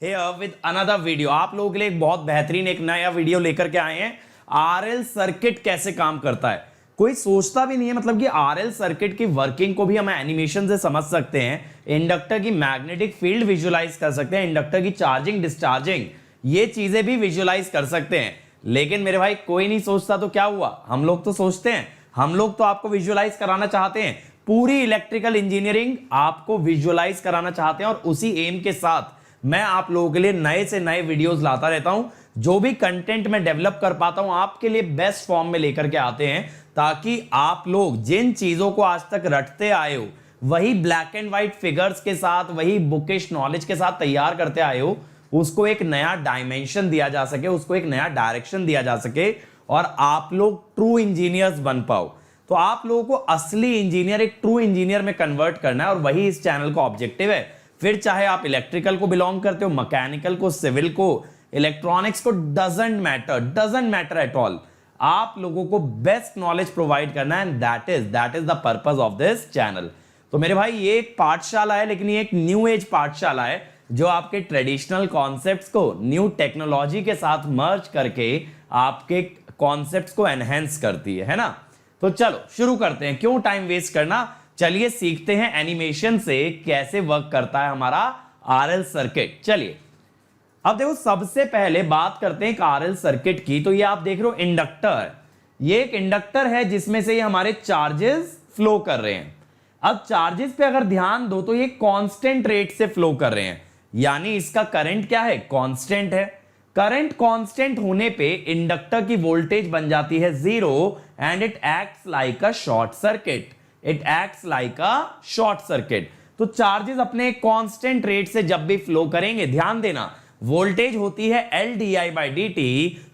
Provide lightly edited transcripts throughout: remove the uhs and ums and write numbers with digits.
here with another video. आप लोगों के लिए एक बहुत बेहतरीन एक नया वीडियो लेकर के आए हैं। आरएल सर्किट कैसे काम करता है, कोई सोचता भी नहीं है मतलब कि आरएल सर्किट की वर्किंग को भी हम एनिमेशन से समझ सकते हैं। इंडक्टर की मैग्नेटिक फील्ड विजुलाइज कर सकते हैं, इंडक्टर की चार्जिंग डिस्चार्जिंग ये चीजें भी विजुलाइज कर सकते हैं। लेकिन मेरे भाई कोई नहीं सोचता तो क्या हुआ, हम लोग तो सोचते हैं। हम लोग तो आपको विजुलाइज कराना चाहते हैं, पूरी इलेक्ट्रिकल इंजीनियरिंग आपको विजुलाइज कराना चाहते हैं। और उसी एम के साथ मैं आप लोगों के लिए नए से नए वीडियोस लाता रहता हूं। जो भी कंटेंट मैं डेवलप कर पाता हूं आपके लिए बेस्ट फॉर्म में लेकर के आते हैं, ताकि आप लोग जिन चीजों को आज तक रटते आए हो वही ब्लैक एंड व्हाइट फिगर्स के साथ, वही बुकिश नॉलेज के साथ तैयार करते आए हो, उसको एक नया डायमेंशन दिया जा सके, उसको एक नया डायरेक्शन दिया जा सके और आप लोग ट्रू इंजीनियर्स बन पाओ। तो आप लोगों को असली इंजीनियर, एक ट्रू इंजीनियर में कन्वर्ट करना है और वही इस चैनल का ऑब्जेक्टिव है। फिर चाहे आप इलेक्ट्रिकल को बिलोंग करते हो, मैकेनिकल को, सिविल को, इलेक्ट्रॉनिक्स को, डजंट मैटर एट ऑल। आप लोगों को बेस्ट नॉलेज प्रोवाइड करना है, that is the purpose of this channel. तो मेरे भाई ये एक पाठशाला है, लेकिन ये एक न्यू एज पाठशाला है जो आपके ट्रेडिशनल कॉन्सेप्ट्स को न्यू टेक्नोलॉजी के साथ मर्ज करके आपके कॉन्सेप्ट्स को एनहेंस करती है ना। तो चलो शुरू करते हैं, क्यों टाइम वेस्ट करना, चलिए सीखते हैं एनिमेशन से कैसे वर्क करता है हमारा आरएल सर्किट। चलिए अब देखो, सबसे पहले बात करते हैं आरएल सर्किट की। तो ये आप देख रहे हो इंडक्टर, ये एक इंडक्टर है जिसमें से ये हमारे चार्जेस फ्लो कर रहे हैं। अब चार्जेस पे अगर ध्यान दो तो ये कांस्टेंट रेट से फ्लो कर रहे हैं, यानी इसका करंट क्या है, कांस्टेंट है। करंट कांस्टेंट होने पे इंडक्टर की वोल्टेज बन जाती है 0 and it acts like a short circuit. It acts like a short circuit. तो चार्जेस अपने कांस्टेंट रेट से जब भी फ्लो करेंगे, ध्यान देना, वोल्टेज होती है L di/dt।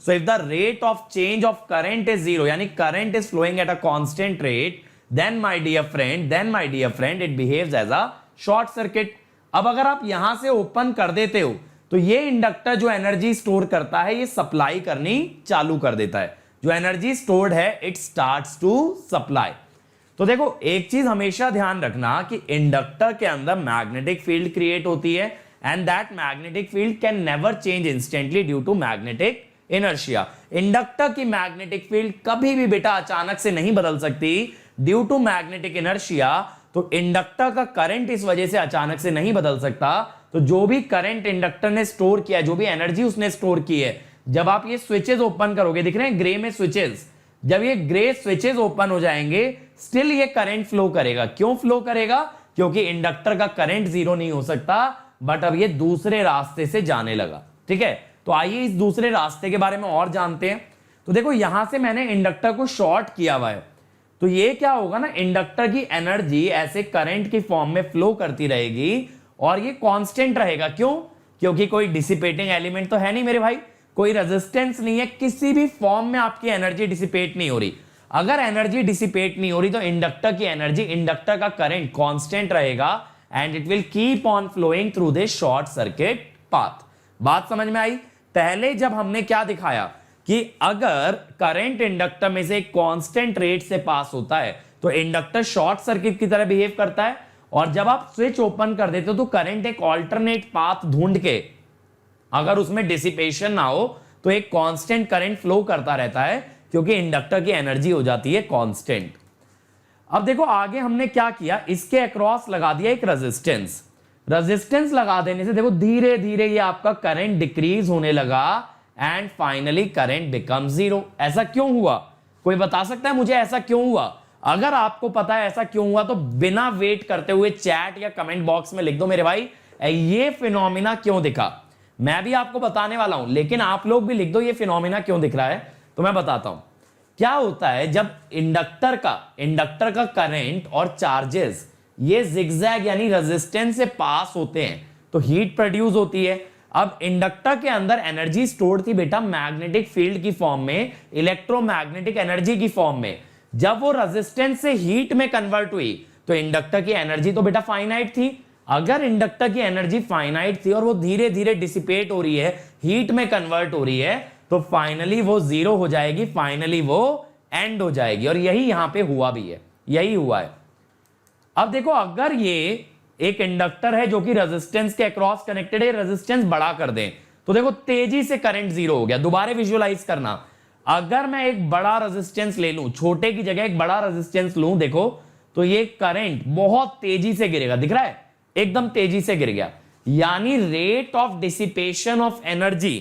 So if the rate of change of current is 0, यानी current is flowing at a constant rate, then my dear friend it behaves as a short circuit. अब अगर आप यहां से ओपन कर देते हो तो ये इंडक्टर जो एनर्जी स्टोर करता है ये सप्लाई करनी चालू कर देता है। जो एनर्जी स्टोर्ड है इट स्टार्ट्स टू सप्लाई। तो देखो एक चीज हमेशा ध्यान रखना कि इंडक्टर के अंदर मैग्नेटिक फील्ड क्रिएट होती है and that magnetic field can never change instantly due to magnetic inertia. Inductor की मैग्नेटिक फील्ड कभी भी बेटा अचानक से नहीं बदल सकती ड्यू टू मैग्नेटिक इनर्शिया। तो इंडक्टर का करंट इस वजह से अचानक से नहीं बदल सकता। तो जो भी करंट इंडक्टर ने स्टोर किया, जो भी एनर्जी उसने स्टोर की है, जब आप ये स्विचेस ओपन करोगे, दिख रहे हैं ग्रे में स्विचेस, जब ये ग्रे स्विचेस ओपन हो जाएंगे स्टिल ये करंट फ्लो करेगा। क्यों फ्लो करेगा, क्योंकि इंडक्टर का करंट 0 नहीं हो सकता, बट अब ये दूसरे रास्ते से जाने लगा। ठीक है, तो आइए इस दूसरे रास्ते के बारे में और जानते हैं। तो देखो यहां से मैंने इंडक्टर को शॉर्ट किया हुआ है, तो ये क्या होगा ना, इंडक्टर की एनर्जी ऐसे करंट की फॉर्म में फ्लो करती रहेगी और ये कांस्टेंट रहेगा। क्यों, क्योंकि कोई डिसिपेटिंग एलिमेंट तो है नहीं मेरे भाई, कोई रेजिस्टेंस नहीं है, किसी भी फॉर्म में आपकी एनर्जी डिसिपेट नहीं हो रही। अगर एनर्जी डिसिपेट नहीं हो रही तो इंडक्टर की एनर्जी, इंडक्टर का करंट कांस्टेंट रहेगा and it will keep on flowing through this short circuit path. बात समझ में आई। पहले जब हमने क्या दिखाया कि अगर करंट इंडक्टर में से कांस्टेंट रेट से पास होता है तो इंडक्टर शॉर्ट सर्किट की तरह बिहेव करता है, और जब आप स्विच ओपन कर देते हो तो करंट एक ऑल्टरनेट पाथ ढूंढ के, अगर उसमें डिसिपेशन ना हो तो एक कांस्टेंट करंट फ्लो करता रहता है, क्योंकि इंडक्टर की एनर्जी हो जाती है कांस्टेंट। अब देखो आगे हमने क्या किया, इसके अक्रॉस लगा दिया एक रेजिस्टेंस। रेजिस्टेंस लगा देने से देखो धीरे धीरे ये आपका करंट डिक्रीज होने लगा एंड फाइनली करंट बिकम 0। ऐसा क्यों हुआ, कोई बता सकता है मुझे ऐसा क्यों हुआ? अगर आपको पता है ऐसा क्यों हुआ तो बिना वेट करते हुए चैट या कमेंट बॉक्स में लिख दो मेरे भाई, ये फिनोमिना क्यों दिखा। मैं भी आपको बताने वाला हूं, लेकिन आप लोग भी लिख दो ये फिनोमिना क्यों दिख रहा है। तो मैं बताता हूं क्या होता है। जब इंडक्टर का करंट और चार्जेस ये जिगजैग यानी रेजिस्टेंस से पास होते हैं तो हीट प्रोड्यूस होती है। अब इंडक्टर के अंदर एनर्जी स्टोर्ड थी बेटा मैग्नेटिक फील्ड की फॉर्म में, इलेक्ट्रोमैग्नेटिक एनर्जी की फॉर्म में। जब वो रेजिस्टेंस से हीट में कन्वर्ट हुई तो इंडक्टर की एनर्जी तो बेटा फाइनाइट थी। अगर इंडक्टर की एनर्जी फाइनाइट थी और वो धीरे धीरे डिसिपेट हो रही है, हीट में कन्वर्ट हो रही है, तो फाइनली वो 0 हो जाएगी, फाइनली वो एंड हो जाएगी। और यही यहां पे हुआ भी है, यही हुआ है। अब देखो अगर ये एक इंडक्टर है जो कि रेजिस्टेंस के अक्रॉस कनेक्टेड है, रेजिस्टेंस बड़ा कर दें तो देखो तेजी से करंट जीरो हो गया। दोबारा विजुअलाइज करना, अगर मैं एक बड़ा रेजिस्टेंस ले लूं, छोटे की जगह एक बड़ा रेजिस्टेंस लूं, देखो तो ये करंट बहुत तेजी से गिरेगा, दिख रहा है एकदम तेजी से गिर गया। यानी rate of dissipation of energy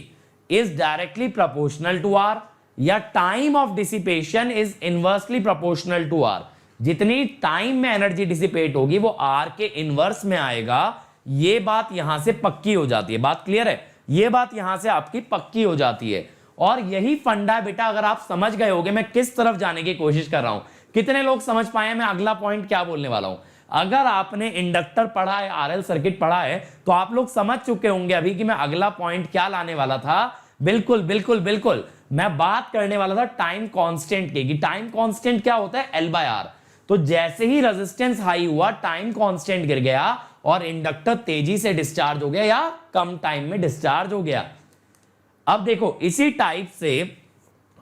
is directly proportional to R, या time of dissipation is inversely proportional to R. जितनी टाइम में एनर्जी डिसिपेट होगी वो आर के इनवर्स में आएगा। ये बात यहां से पक्की हो जाती है, बात क्लियर है, ये बात यहां से आपकी पक्की हो जाती है। और यही फंडा बेटा, अगर आप समझ गए होगे मैं किस तरफ जाने की कोशिश कर रहा हूं, कितने लोग समझ पाए मैं अगला पॉइंट क्या बोलने वाला हूं। अगर आपने इंडक्टर पढ़ा है, आरएल सर्किट पढ़ा है, तो आप लोग समझ चुके होंगे अभी कि मैं अगला पॉइंट क्या लाने वाला था। बिल्कुल बिल्कुल बिल्कुल, मैं बात करने वाला था टाइम कांस्टेंट की, कि टाइम कांस्टेंट क्या होता है, L बाय आर। तो जैसे ही रेजिस्टेंस हाई हुआ, टाइम कांस्टेंट गिर गया और इंडक्टर तेजी से डिस्चार्ज हो गया या कम टाइम में डिस्चार्ज हो गया। अब देखो इसी टाइप से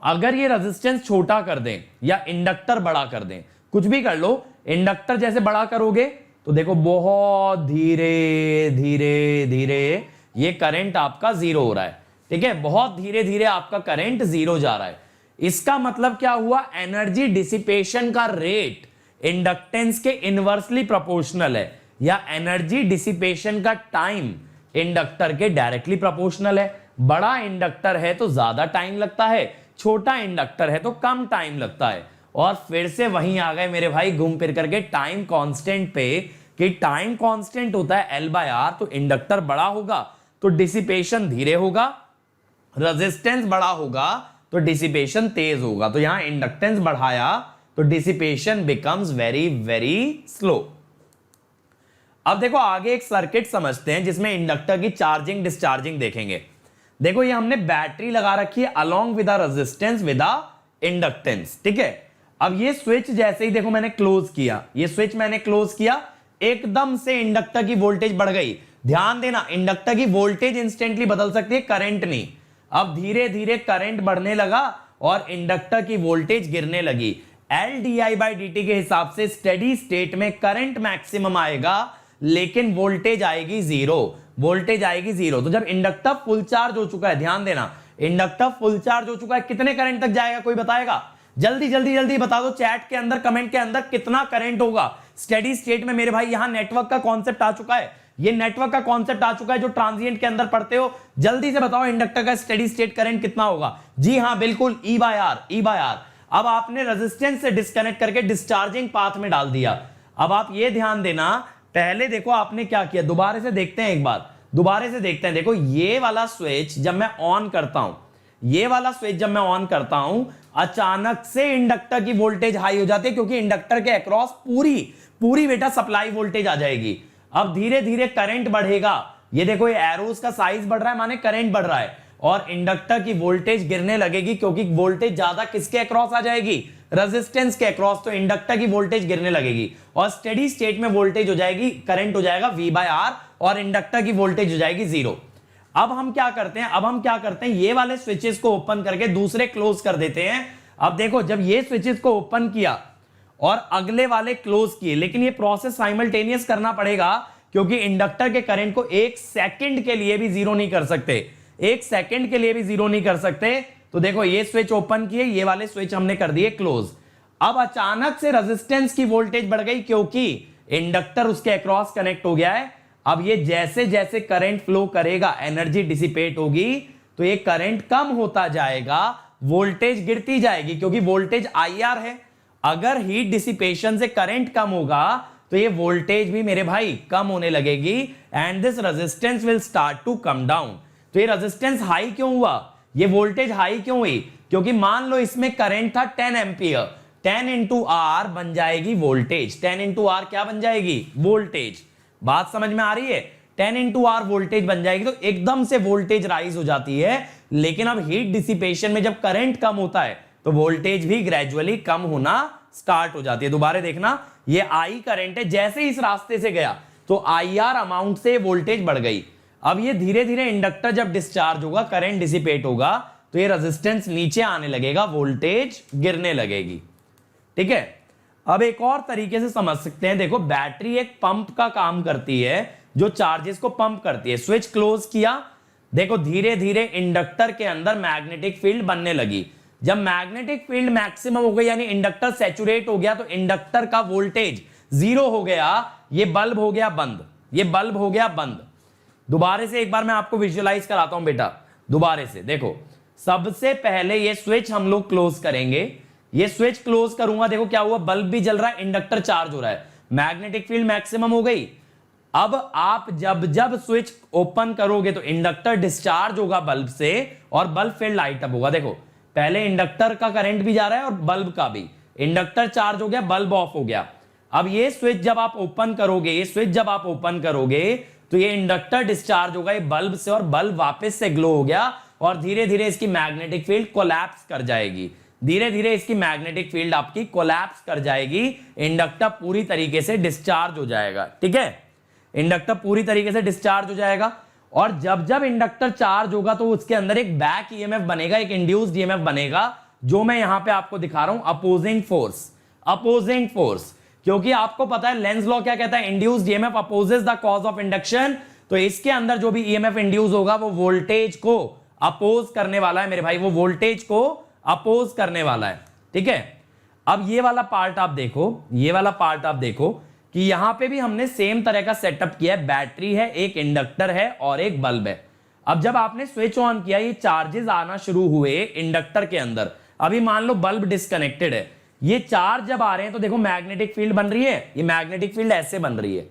अगर ये रेजिस्टेंस छोटा कर दें या इंडक्टर बड़ा कर दें, कुछ भी कर लो, इंडक्टर जैसे बड़ा करोगे तो देखो बहुत धीरे धीरे धीरे ये करंट आपका जीरो हो रहा है, ठीक है, बहुत धीरे धीरे आपका करंट जीरो जा रहा है। इसका मतलब क्या हुआ, एनर्जी डिसिपेशन का रेट इंडक्टेंस के इनवर्सली प्रोपोर्शनल है, या एनर्जी डिसिपेशन का टाइम इंडक्टर के डायरेक्टली प्रोपोर्शनल है। बड़ा इंडक्टर है तो ज्यादा टाइम लगता है, छोटा इंडक्टर है तो कम टाइम लगता है। और फिर से वहीं आ गए मेरे भाई घूम फिर करके टाइम कांस्टेंट पे, कि टाइम कांस्टेंट होता है L बाय आर, तो इंडक्टर बड़ा होगा तो डिसिपेशन धीरे होगा, रेजिस्टेंस बड़ा होगा तो डिसिपेशन तेज होगा। तो यहां इंडक्टेंस बढ़ाया तो dissipation becomes very very slow. अब देखो आगे एक सर्किट समझते हैं जिसमें इंडक्टर की चार्जिंग डिस्चार्जिंग देखेंगे। देखो ये हमने बैटरी लगा रखी है along with resistance with inductance, ठीक है। अब ये स्विच जैसे ही देखो मैंने क्लोज किया, ये स्विच मैंने क्लोज किया, एकदम से इंडक्टर की वोल्टेज बढ़ गई। ध्यान देना, इंडक्टर की वोल्टेज इंस्टेंटली बदल सकती है, करंट नहीं। अब धीरे धीरे करंट बढ़ने लगा और इंडक्टर की वोल्टेज गिरने लगी। L D I by D T के हिसाब से स्टेडी स्टेट में करंट मैक्सिमम आएगा लेकिन वोल्टेज आएगी जीरो, वोल्टेज आएगी जीरो। तो जब इंडक्टर फुल चार्ज हो चुका है, ध्यान देना, इंडक्टर फुल चार्ज हो चुका है, कितने करंट तक जाएगा कोई बताएगा? जल्दी जल्दी जल्दी बता दो चैट के अंदर, कमेंट के अंदर, कितना करंट होगा स्टेडी स्टेट में। मेरे भाई यहां नेटवर्क का कॉन्सेप्ट आ चुका है, ये नेटवर्क का कॉन्सेप्ट आ चुका है जो ट्रांजिएंट के अंदर पढ़ते हो। जल्दी से बताओ इंडक्टर का स्टेडी स्टेट करंट कितना होगा? जी हां बिल्कुल, E by R, E by R. अब आपने रेजिस्टेंस से डिस्कनेक्ट करके डिस्चार्जिंग पाथ में डाल दिया। अब आप ये ध्यान देना, पहले देखो आपने क्या किया, दोबारा से देखते हैं एक बार, दोबारा से देखते हैं। देखो ये वाला स्विच जब मैं ऑन करता हूं, ये वाला स्विच जब मैं ऑन करता हूं, अचानक से इंडक्टर की वोल्टेज हाई हो जाती है क्योंकि इंडक्टर के अक्रॉस पूरी पूरी बेटा सप्लाई वोल्टेज आ जाएगी। अब धीरे धीरे करंट बढ़ेगा, ये देखो ये एरोस का साइज बढ़ रहा है माने करंट बढ़ रहा है, और इंडक्टर की वोल्टेज गिरने लगेगी क्योंकि वोल्टेज ज्यादा किसके अक्रॉस आ जाएगी? रेजिस्टेंस के अक्रॉस। तो इंडक्टर की वोल्टेज गिरने लगेगी और स्टेडी स्टेट में वोल्टेज हो जाएगी, करंट हो जाएगा V बाय R और इंडक्टर की वोल्टेज हो जाएगी जीरो। अब हम क्या करते हैं, अब हम क्या करते हैं, ये वाले स्विचेस को ओपन करके दूसरे क्लोज कर देते हैं। अब देखो जब ये स्विचेस को ओपन किया और अगले वाले क्लोज किए, लेकिन ये प्रोसेस साइमल्टेनियस करना पड़ेगा क्योंकि इंडक्टर के करंट को एक सेकंड के लिए भी जीरो नहीं कर सकते, एक सेकंड के लिए भी जीरो नहीं कर सकते। तो देखो ये स्विच ओपन किए, ये वाले स्विच हमने कर दिए क्लोज। अब अचानक से रेजिस्टेंस की वोल्टेज बढ़ गई क्योंकि इंडक्टर उसके अक्रॉस कनेक्ट हो गया है। अब ये जैसे जैसे करंट फ्लो करेगा, एनर्जी डिसिपेट होगी, तो ये करंट कम होता जाएगा, वोल्टेज गिरती जाएगी क्योंकि वोल्टेज IR है। अगर हीट डिसिपेशन से करंट कम होगा तो ये वोल्टेज भी मेरे भाई कम होने लगेगी and this resistance will start to come down. तो ये रेजिस्टेंस हाई क्यों हुआ, ये वोल्टेज हाई क्यों हुई? क्योंकि मान लो इसमें करंट था 10 एम्पियर, 10 इंटू आर बन जाएगी वोल्टेज, 10 इंटू आर क्या बन जाएगी? वोल्टेज। बात समझ में आ रही है? 10 इंटू आर वोल्टेज बन जाएगी, तो एकदम से वोल्टेज राइज हो जाती है। लेकिन अब हीट डिसिपेशन में जब करंट कम होता है तो वोल्टेज भी ग्रेजुअली कम होना स्टार्ट हो जाती है। दोबारा देखना, ये आई करंट है, जैसे इस रास्ते से गया तो IR अमाउंट से वोल्टेज बढ़ गई। अब ये धीरे धीरे इंडक्टर जब डिस्चार्ज होगा, करंट डिसिपेट होगा, तो ये रेजिस्टेंस नीचे आने लगेगा, वोल्टेज गिरने लगेगी। ठीक है, अब एक और तरीके से समझ सकते हैं, देखो बैटरी एक पंप का काम करती है जो चार्जेस को पंप करती है। स्विच क्लोज किया, देखो धीरे धीरे इंडक्टर के अंदर मैग्नेटिक फील्ड बनने लगी। जब मैग्नेटिक फील्ड मैक्सिमम हो गई यानी इंडक्टर सैचुरेट हो गया तो इंडक्टर का वोल्टेज 0 हो गया, ये बल्ब हो गया बंद, ये बल्ब हो गया बंद। दोबारा से एक बार मैं आपको विजुअलाइज कराता हूं बेटा, दोबारा से देखो। सबसे पहले ये स्विच हम लोग क्लोज करेंगे, ये स्विच क्लोज करूंगा, देखो क्या हुआ, बल्ब भी जल रहा है, इंडक्टर चार्ज हो रहा है, मैग्नेटिक फील्ड मैक्सिमम हो गई। अब आप जब जब स्विच ओपन करोगे तो इंडक्टर डिस्चार्ज होगा बल्ब से और बल्ब फिर लाइट अप होगा। देखो पहले इंडक्टर का करंट भी जा रहा है और बल्ब का भी, इंडक्टर चार्ज हो गया, बल्ब ऑफ हो गया। अब ये स्विच जब आप ओपन करोगे, ये स्विच जब आप ओपन करोगे तो ये इंडक्टर डिस्चार्ज होगा ये बल्ब से और बल्ब वापस से ग्लो हो गया और धीरे धीरे इसकी मैग्नेटिक फील्ड कोलैप्स कर जाएगी, धीरे धीरे इसकी मैग्नेटिक फील्ड आपकी कोलैप्स कर जाएगी, इंडक्टर पूरी तरीके से डिस्चार्ज हो जाएगा। ठीक है, इंडक्टर पूरी तरीके से डिस्चार्ज हो जाएगा और जब जब इंडक्टर चार्ज होगा तो उसके अंदर एक बैक ईएमएफ बनेगा, एक इंड्यूस्ड ईएमएफ बनेगा, जो मैं यहां पे आपको दिखा रहा हूं, अपोजिंग फोर्स। अपोजिंग फोर्स, क्योंकि आपको पता है लेंज लॉ क्या कहता है, induced EMF opposes the cause of induction. तो इसके अंदर जो भी ईएमएफ इंड्यूस होगा वो वोल्टेज को अपोज करने वाला है मेरे भाई, वो वोल्टेज को अपोज करने वाला है। ठीक है, अब ये वाला पार्ट आप देखो, ये वाला पार्ट आप देखो कि यहां पे भी हमने सेम तरह का सेटअप किया है, बैटरी है, एक इंडक्टर है और एक बल्ब है। अब जब आपने स्विच ऑन किया, ये चार्जेस आना शुरू हुए इंडक्टर के अंदर। अभी मान लो बल्ब डिस्कनेक्टेड है, ये चार्ज जब आ रहे हैं तो देखो मैग्नेटिक फील्ड बन रही है, ये मैग्नेटिक फील्ड ऐसे बन रही है।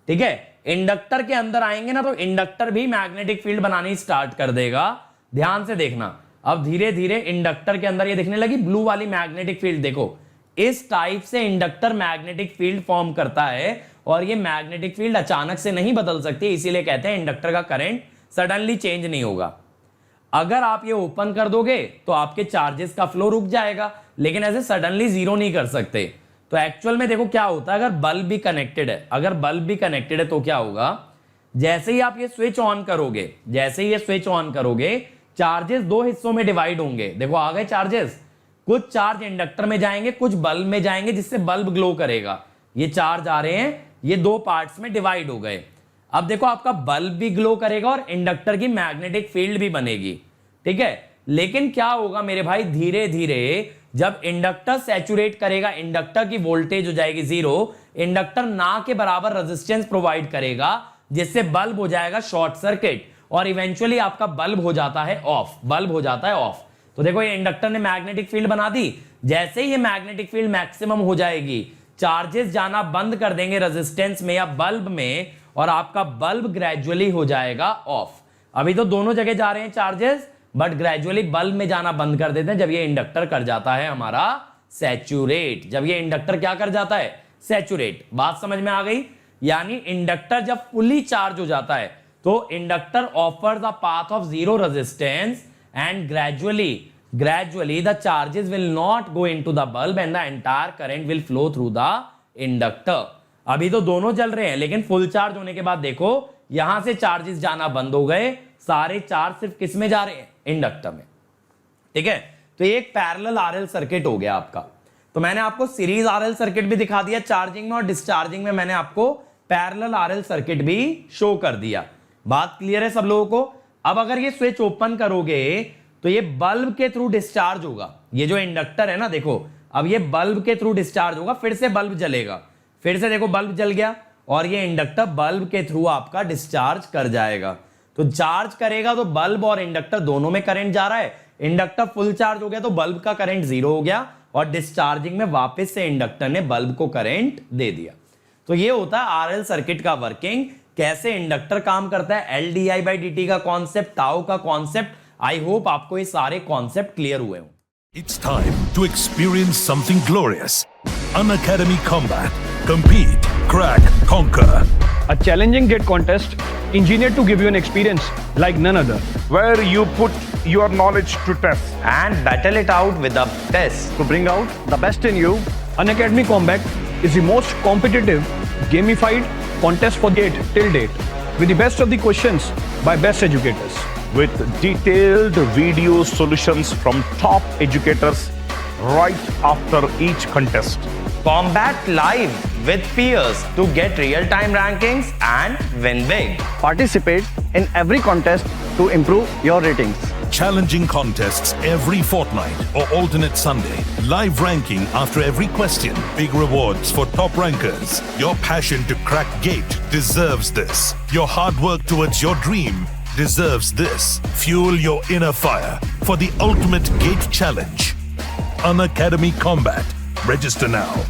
ठीक है, इंडक्टर के अंदर आएंगे ना तो इंडक्टर भी मैग्नेटिक फील्ड बनानी स्टार्ट कर देगा। ध्यान से देखना, अब धीरे धीरे इंडक्टर के अंदर ये दिखने लगी ब्लू वाली मैग्नेटिक फील्ड। देखो इस टाइप से इंडक्टर मैग्नेटिक फील्ड फॉर्म करता है और ये मैग्नेटिक फील्ड अचानक से नहीं बदल सकती, इसीलिए कहते हैं इंडक्टर का करंट सडनली चेंज नहीं होगा। अगर आप ये ओपन कर दोगे तो आपके चार्जेस का फ्लो रुक जाएगा, लेकिन ऐसे सडनली जीरो नहीं कर सकते। तो एक्चुअल में देखो क्या होता है, अगर बल्ब भी कनेक्टेड है, अगर बल्ब भी कनेक्टेड है तो क्या होगा, जैसे ही आप ये स्विच ऑन करोगे, जैसे ही ये स्विच ऑन करोगे, चार्जेस दो हिस्सों में डिवाइड होंगे। देखो आ गए चार्जेस, कुछ चार्ज इंडक्टर में जाएंगे, कुछ बल्ब में जाएंगे, जिससे बल्ब ग्लो करेगा। ये चार्ज आ रहे हैं, ये दो पार्ट्स में डिवाइड हो गए। अब देखो आपका बल्ब भी ग्लो करेगा और इंडक्टर की मैग्नेटिक फील्ड भी बनेगी। ठीक है, लेकिन क्या होगा मेरे भाई, धीरे धीरे जब इंडक्टर सैचुरेट करेगा, इंडक्टर की वोल्टेज हो जाएगी 0, इंडक्टर ना के बराबर रेजिस्टेंस प्रोवाइड करेगा, जिससे बल्ब हो जाएगा शॉर्ट सर्किट और इवेंचुअली आपका बल्ब हो जाता है ऑफ, बल्ब हो जाता है ऑफ। तो देखो ये इंडक्टर ने मैग्नेटिक फील्ड बना दी, जैसे ही ये मैग्नेटिक फील्ड मैक्सिमम हो जाएगी, चार्जेस जाना बंद कर देंगे रेजिस्टेंस में या बल्ब में और आपका बल्ब ग्रेजुअली हो जाएगा ऑफ। अभी तो दोनों जगह जा रहे हैं चार्जेस, बट ग्रेजुअली बल्ब में जाना बंद कर देते हैं जब ये इंडक्टर कर जाता है हमारा सैचुरेट। जब ये इंडक्टर क्या कर जाता है, सैचुरेट। बात समझ में आ गई, यानी इंडक्टर जब फुली चार्ज हो जाता है तो inductor offers a path of zero resistance and gradually the charges will not go into the bulb and the entire current will flow through the inductor। अभी तो दोनों चल रहे हैं, लेकिन फुल चार्ज होने के बाद देखो यहां से चार्जेस जाना बंद हो गए, सारे चार्ज सिर्फ किस में जा रहे हैं, इंडक्टर में। ठीक है, तो ये एक पैरेलल आरएल सर्किट हो गया आपका। तो मैंने आपको सीरीज आरएल सर्किट भी दिखा दिया, चार्जिंग में और डिस्चार्जिंग में मैंने आपको पैरेलल आरएल सर्किट भी शो कर दिया। बात क्लियर है सब लोगों को। अब अगर ये स्विच ओपन करोगे तो ये बल्ब के थ्रू डिस्चार्ज होगा, ये जो इंडक्टर है ना, देखो अब ये बल्ब के थ्रू डिस्चार्ज होगा, फिर से बल्ब जलेगा, फिर से देखो बल्ब जल गया और ये इंडक्टर बल्ब के थ्रू आपका डिस्चार्ज कर जाएगा। तो चार्ज करेगा तो बल्ब और इंडक्टर दोनों में करंट जा रहा है, इंडक्टर फुल चार्ज हो गया तो बल्ब का करंट 0 हो गया और डिस्चार्जिंग में वापस से इंडक्टर ने बल्ब को करंट दे दिया। तो ये होता है आरएल सर्किट का वर्किंग, कैसे इंडक्टर काम करता है, L D I by D T का कॉन्सेप्ट, टाउ का कॉन्सेप्ट। आई होप आपको ये सारे कॉन्सेप्ट क्लियर हुए हों। It's time to experience something glorious. Unacademy Combat. Compete, crack, conquer. A challenging GATE contest engineered to give you an experience like none other. Where you put your knowledge to test. And battle it out with the best. To bring out the best in you, Unacademy Combat is the most competitive, gamified contest for GATE till date, with the best of the questions by best educators. With detailed video solutions from top educators right after each contest. Combat live with peers to get real-time rankings and win big. Participate in every contest to improve your ratings. Challenging contests every fortnight or alternate Sunday. Live ranking after every question. Big rewards for top rankers. Your passion to crack Gate deserves this. Your hard work towards your dream deserves this. Fuel your inner fire for the ultimate Gate challenge. Unacademy Combat. Register now.